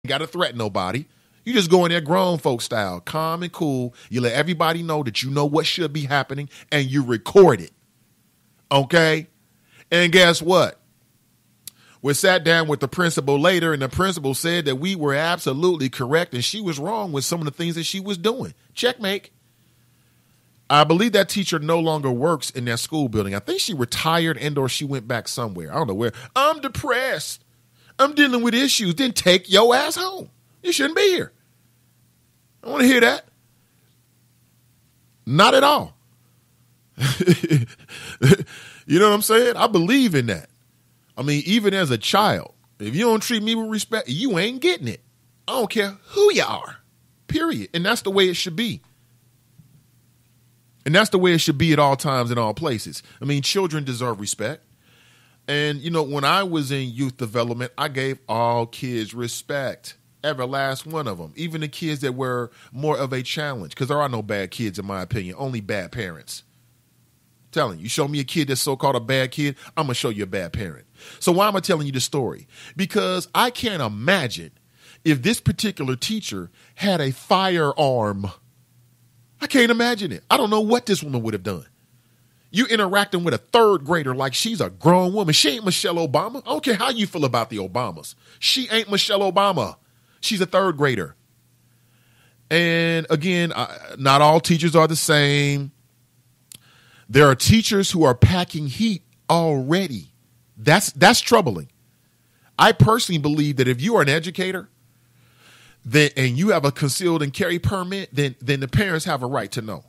got to threaten nobody. You just go in there grown folk style, calm and cool. You let everybody know that you know what should be happening and you record it. Okay? And guess what? We sat down with the principal later, and the principal said that we were absolutely correct and she was wrong with some of the things that she was doing. Checkmate. I believe that teacher no longer works in that school building. I think she retired and or she went back somewhere. I don't know where. I'm depressed. I'm dealing with issues. Then take your ass home. You shouldn't be here. I want to hear that. Not at all. You know what I'm saying? I believe in that. I mean, even as a child, if you don't treat me with respect, you ain't getting it. I don't care who you are, period. And that's the way it should be. And that's the way it should be at all times in all places. I mean, children deserve respect. And, you know, when I was in youth development, I gave all kids respect. Every last one of them. Even the kids that were more of a challenge. Because there are no bad kids, in my opinion. Only bad parents. I'm telling you, show me a kid that's so-called a bad kid, I'm going to show you a bad parent. So why am I telling you this story? Because I can't imagine if this particular teacher had a firearm. I can't imagine it. I don't know what this woman would have done. You interacting with a third grader like she's a grown woman. She ain't Michelle Obama. I don't care how you feel about the Obamas. She ain't Michelle Obama. She's a third grader. And again, not all teachers are the same. There are teachers who are packing heat already. That's troubling. I personally believe that if you are an educator and you have a concealed and carry permit, then the parents have a right to know.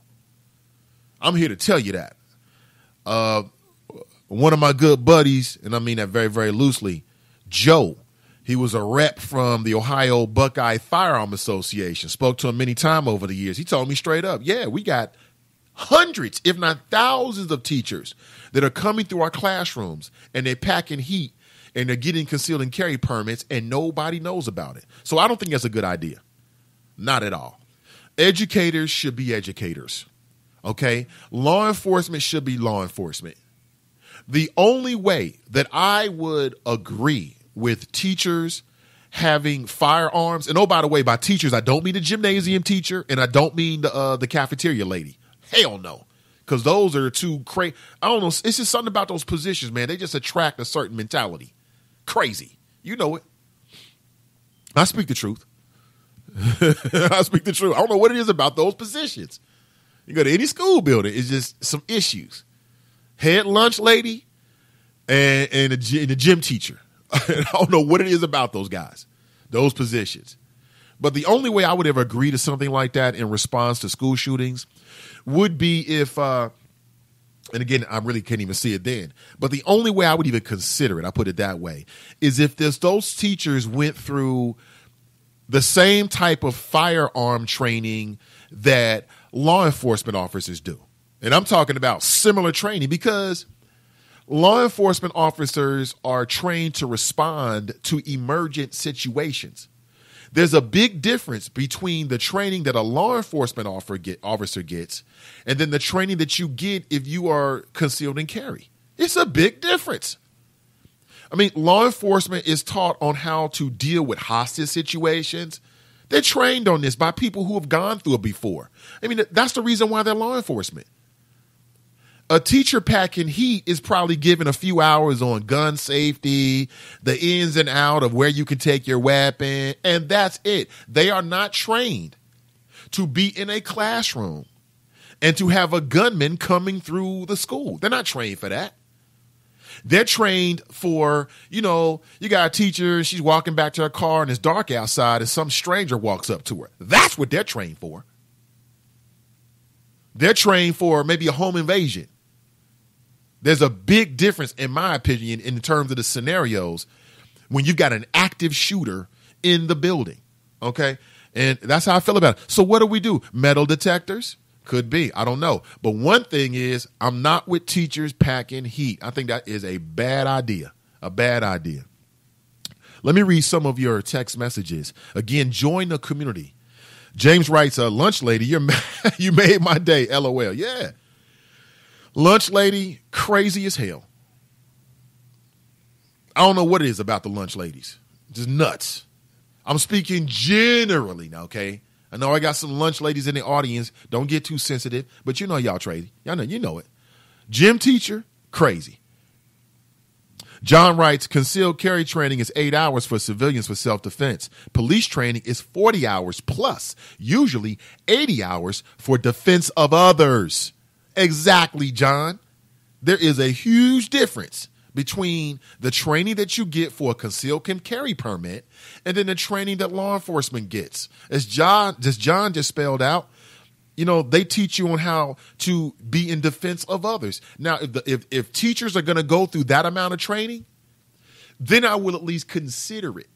I'm here to tell you that. One of my good buddies, and I mean that very, very loosely, Joe, he was a rep from the Ohio Buckeye Firearm Association. Spoke to him many times over the years. He told me straight up, yeah, we got hundreds, if not thousands of teachers that are coming through our classrooms and they're packing heat and they're getting concealed and carry permits and nobody knows about it. So I don't think that's a good idea. Not at all. Educators should be educators. Okay? Law enforcement should be law enforcement. The only way that I would agree with teachers having firearms, and oh, by the way, by teachers, I don't mean the gymnasium teacher and I don't mean the cafeteria lady. Hell no. Because those are too crazy. I don't know. It's just something about those positions, man. They just attract a certain mentality. Crazy. You know it. I speak the truth. I speak the truth. I don't know what it is about those positions. You go to any school building, it's just some issues. Head lunch lady and the gym teacher. I don't know what it is about those guys, those positions. But the only way I would ever agree to something like that in response to school shootings would be if, and again, I really can't even see it then, but the only way I would even consider it, I put it that way, is if those teachers went through the same type of firearm training that law enforcement officers do. And I'm talking about similar training because law enforcement officers are trained to respond to emergent situations. There's a big difference between the training that a law enforcement officer gets and then the training that you get if you are concealed and carry. It's a big difference. I mean, law enforcement is taught on how to deal with hostage situations. They're trained on this by people who have gone through it before. I mean, that's the reason why they're law enforcement. A teacher packing heat is probably given a few hours on gun safety, the ins and out of where you can take your weapon, and that's it. They are not trained to be in a classroom and to have a gunman coming through the school. They're not trained for that. They're trained for, you know, you got a teacher, she's walking back to her car and it's dark outside and some stranger walks up to her. That's what they're trained for. They're trained for maybe a home invasion. There's a big difference, in my opinion, in terms of the scenarios when you've got an active shooter in the building, okay? And that's how I feel about it. So what do? Metal detectors? Could be. I don't know. But one thing is, I'm not with teachers packing heat. I think that is a bad idea. A bad idea. Let me read some of your text messages. Again, join the community. James writes, lunch lady, you made my day, LOL. Yeah. Lunch lady, crazy as hell. I don't know what it is about the lunch ladies. Just nuts. I'm speaking generally now, okay? I know I got some lunch ladies in the audience. Don't get too sensitive, but you know y'all trade. You know it. Gym teacher, crazy. John writes, concealed carry training is 8 hours for civilians for self-defense. Police training is 40 hours plus, usually 80 hours for defense of others. Exactly, John. There is a huge difference between the training that you get for a concealed carry permit and then the training that law enforcement gets. As John just spelled out, they teach you on how to be in defense of others. Now, if teachers are going to go through that amount of training, then I will at least consider it.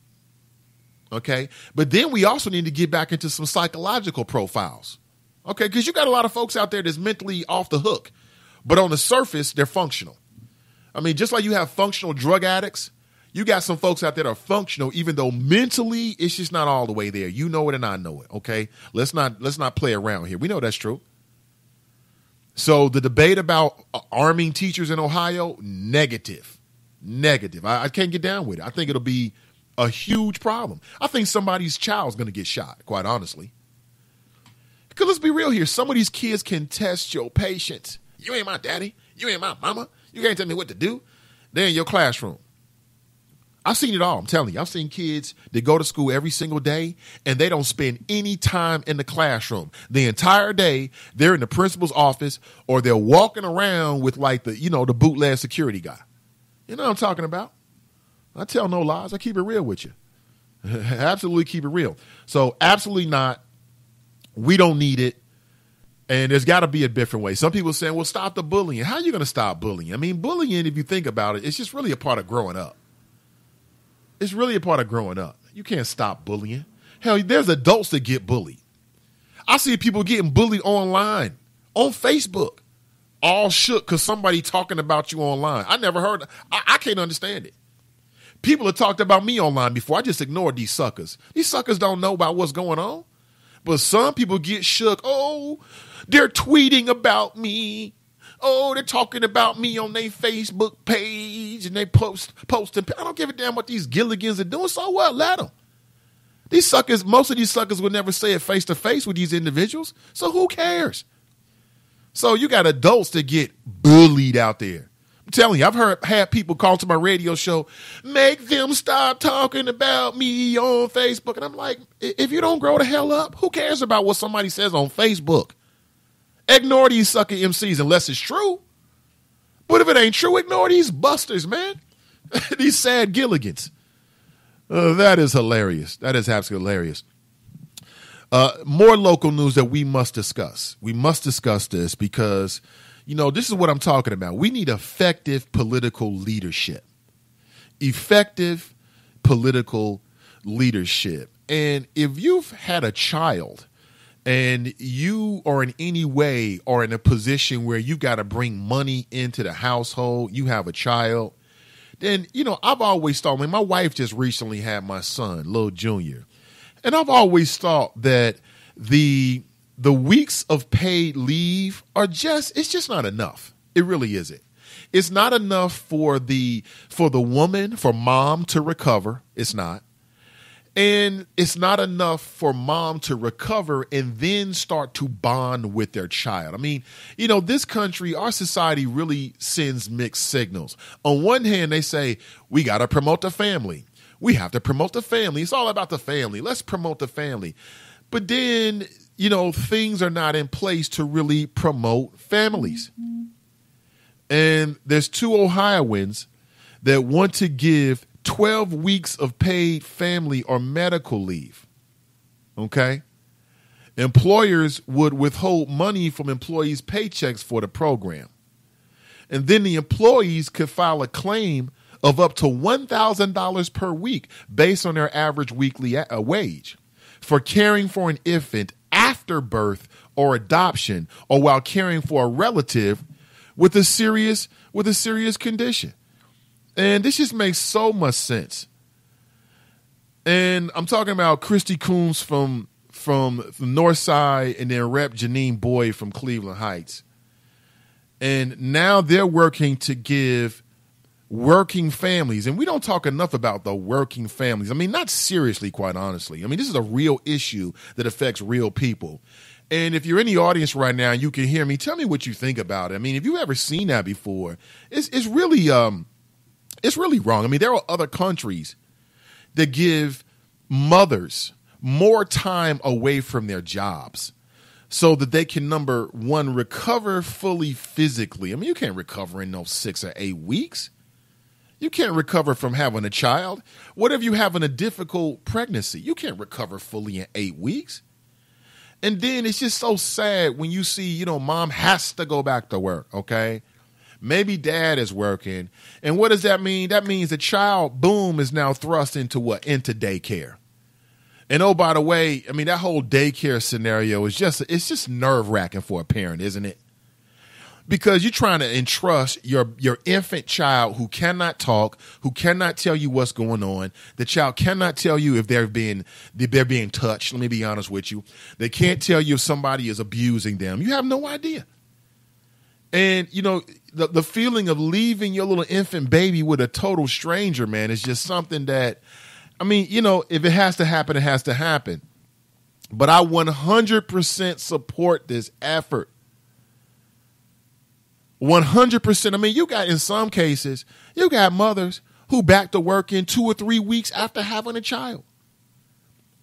Okay? But then we also need to get back into some psychological profiles. Okay? Because you got a lot of folks out there that's mentally off the hook, but on the surface, they're functional. I mean, just like you have functional drug addicts, you got some folks out there that are functional, even though mentally it's just not all the way there. You know it and I know it, okay? Let's not play around here. We know that's true. So the debate about arming teachers in Ohio, negative. I can't get down with it. I think it'll be a huge problem. I think somebody's child's going to get shot, quite honestly. Because let's be real here. Some of these kids can test your patience. You ain't my daddy. You ain't my mama. You can't tell me what to do. They're in your classroom. I've seen it all. I'm telling you. I've seen kids that go to school every single day and they don't spend any time in the classroom. The entire day, they're in the principal's office or they're walking around with like the bootleg security guy. You know what I'm talking about? I tell no lies. I keep it real with you. Absolutely keep it real. So absolutely not. We don't need it. And there's got to be a different way. Some people saying, well, stop the bullying. How are you going to stop bullying? I mean, bullying, if you think about it, it's just really a part of growing up. It's really a part of growing up. You can't stop bullying. Hell, there's adults that get bullied. I see people getting bullied online, on Facebook, all shook because somebody talking about you online. I never heard. I can't understand it. People have talked about me online before. I just ignored these suckers. These suckers don't know about what's going on. But some people get shook. Oh, they're tweeting about me. Oh, they're talking about me on their Facebook page and they posting. I don't give a damn what these Gilligans are doing. So what? Let them. These suckers, most of these suckers would never say it face to face with these individuals. So who cares? So you got adults that get bullied out there. I'm telling you, I've had people call to my radio show, make them stop talking about me on Facebook. And I'm like, if you don't grow the hell up, who cares about what somebody says on Facebook? Ignore these sucker MCs unless it's true. But if it ain't true, ignore these busters, man. These sad Gilligans. That is hilarious. That is absolutely hilarious. More local news that we must discuss. We must discuss this because, this is what I'm talking about. We need effective political leadership. Effective political leadership. And if you've had a child and you are in any way or in a position where you got to bring money into the household, you have a child, then, I've always thought, my wife just recently had my son, Lil Junior. And I've always thought that the weeks of paid leave it's just not enough. It really isn't. It's not enough for the woman, for mom to recover. It's not. And it's not enough for mom to recover and then start to bond with their child. I mean, this country, our society really sends mixed signals. On one hand, they say, we got to promote the family. We have to promote the family. It's all about the family. Let's promote the family. But then, things are not in place to really promote families. And there's 2 Ohioans that want to give 12 weeks of paid family or medical leave. Okay? Employers would withhold money from employees' paychecks for the program. And then the employees could file a claim of up to $1,000 per week based on their average weekly wage for caring for an infant after birth or adoption or while caring for a relative with a serious condition. And this just makes so much sense. And I'm talking about Christy Coons from the North Side and then Rep. Janine Boyd from Cleveland Heights. And now they're working to give working families, and we don't talk enough about the working families. I mean, not seriously, quite honestly. I mean, this is a real issue that affects real people. And if you're in the audience right now and you can hear me, tell me what you think about it. I mean, if you've ever seen that before, it's really wrong. I mean, there are other countries that give mothers more time away from their jobs so that they can, number one, recover fully physically. I mean, you can't recover in those 6 or 8 weeks. You can't recover from having a child. What if you're having a difficult pregnancy? You can't recover fully in 8 weeks. And then it's just so sad when you see, mom has to go back to work, okay? Maybe dad is working. And what does that mean? That means the child, boom, is now thrust into what? Into daycare. And oh, by the way, I mean, that whole daycare scenario is just nerve-wracking for a parent, isn't it? Because you're trying to entrust your infant child who cannot talk, who cannot tell you what's going on. The child cannot tell you if they're being touched. Let me be honest with you. They can't tell you if somebody is abusing them. You have no idea. And, the feeling of leaving your little infant baby with a total stranger, man, is just something that, I mean, if it has to happen, it has to happen. But I 100% support this effort. 100%. I mean, in some cases, you got mothers who back to work in 2 or 3 weeks after having a child.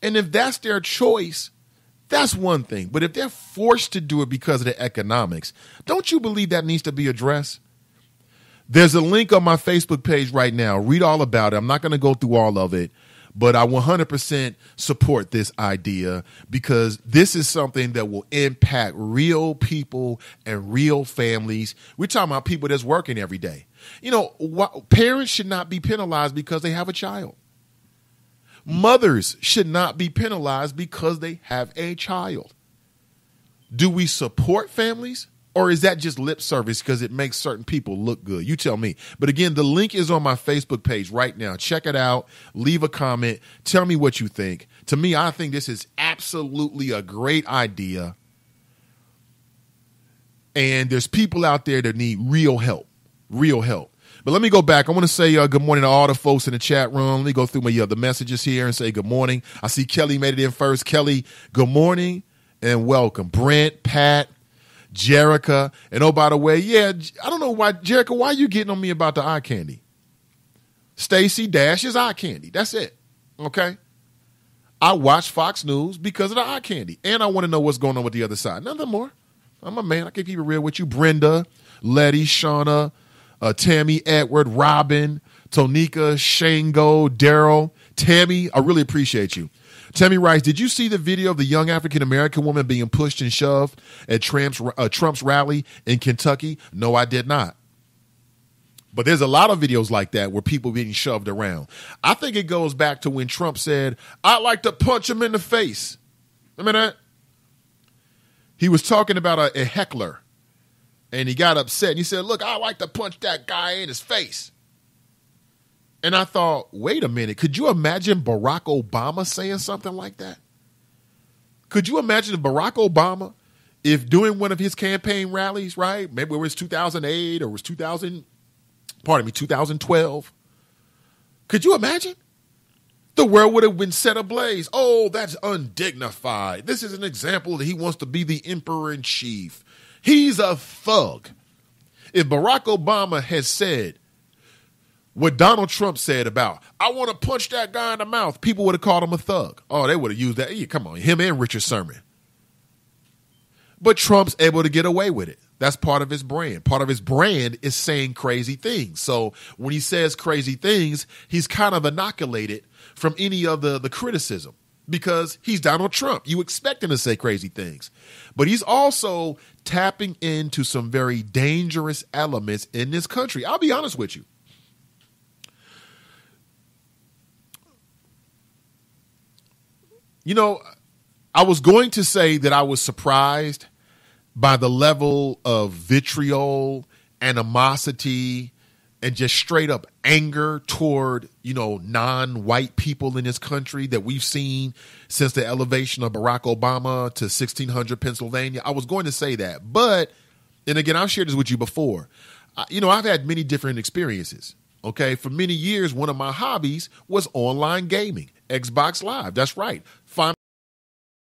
And if that's their choice, that's one thing. But if they're forced to do it because of the economics, don't you believe that needs to be addressed? There's a link on my Facebook page right now. Read all about it. I'm not going to go through all of it. But I 100% support this idea because this is something that will impact real people and real families. We're talking about people that's working every day. Parents should not be penalized because they have a child. Mothers should not be penalized because they have a child. Do we support families? Or is that just lip service because it makes certain people look good? You tell me. But again, the link is on my Facebook page right now. Check it out. Leave a comment. Tell me what you think. To me, I think this is absolutely a great idea. And there's people out there that need real help. Real help. But let me go back. I want to say good morning to all the folks in the chat room. Let me go through my the messages here and say good morning. I see Kelly made it in first. Kelly, good morning and welcome. Brent, Pat, Jerica, and oh, by the way, I don't know why, Jerica, why are you getting on me about the eye candy? Stacy Dash is eye candy. That's it. Okay? I watch Fox News because of the eye candy, and I want to know what's going on with the other side. Nothing more. I'm a man. I can keep it real with you. Brenda, Letty, Shauna, Tammy, Edward, Robin, Tonika, Shango, Daryl, Tammy, I really appreciate you. Tammy writes, did you see the video of the young African-American woman being pushed and shoved at Trump's rally in Kentucky? No, I did not. But there's a lot of videos like that where people being shoved around. I think it goes back to when Trump said, I'd like to punch him in the face. Remember that? He was talking about a heckler, and he got upset. And he said, look, I'd like to punch that guy in his face. And I thought, wait a minute, could you imagine Barack Obama saying something like that? Could you imagine Barack Obama, if doing one of his campaign rallies, right? Maybe it was 2008 or it was 2012. Could you imagine? The world would have been set ablaze. Oh, that's undignified. This is an example that he wants to be the emperor in chief. He's a thug. If Barack Obama had said what Donald Trump said about, I want to punch that guy in the mouth, people would have called him a thug. Oh, they would have used that. Yeah, come on, him and Richard Sherman. But Trump's able to get away with it. That's part of his brand. Part of his brand is saying crazy things. So when he says crazy things, he's kind of inoculated from any of the criticism because he's Donald Trump. You expect him to say crazy things. But he's also tapping into some very dangerous elements in this country. I'll be honest with you. You know, I was going to say that I was surprised by the level of vitriol, animosity, and just straight up anger toward, non-white people in this country that we've seen since the elevation of Barack Obama to 1600 Pennsylvania. I was going to say that. But, and again, I've shared this with you before. I've had many different experiences. Okay, for many years, one of my hobbies was online gaming, Xbox Live. That's right. Find